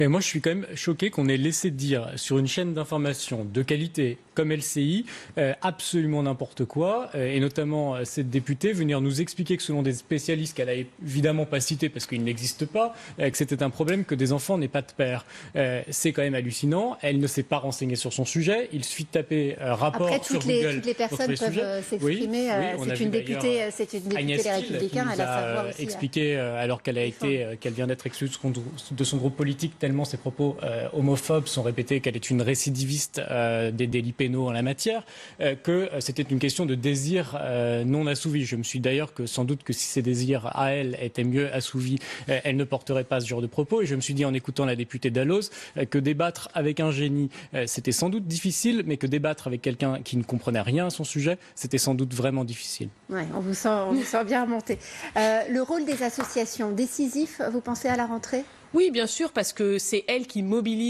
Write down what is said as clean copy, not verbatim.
Et moi, je suis quand même choqué qu'on ait laissé dire sur une chaîne d'information de qualité comme LCI absolument n'importe quoi, et notamment cette députée venir nous expliquer que selon des spécialistes qu'elle a évidemment pas cités parce qu'ils n'existent pas, que c'était un problème que des enfants n'aient pas de père. C'est quand même hallucinant. Elle ne s'est pas renseignée sur son sujet. Il suffit de taper rapport Après, sur Google. toutes les personnes peuvent s'exprimer. Oui, c'est une députée Les Républicains. Elle a sa voix aussi. Expliqué alors qu'elle vient d'être exclue de son groupe politique tellement ses propos homophobes sont répétés, qu'elle est une récidiviste des délits pénaux en la matière, que c'était une question de désir non assouvi. Je me suis d'ailleurs que sans doute que si ses désirs à elle étaient mieux assouvis, elle ne porterait pas ce genre de propos. Et je me suis dit en écoutant la députée Dalloz que débattre avec un génie, c'était sans doute difficile, mais que débattre avec quelqu'un qui ne comprenait rien à son sujet, c'était sans doute vraiment difficile. Ouais, on vous sent bien remonté. Le rôle des associations, décisif, vous pensez à la rentrée ? Oui, bien sûr, parce que c'est elle qui mobilise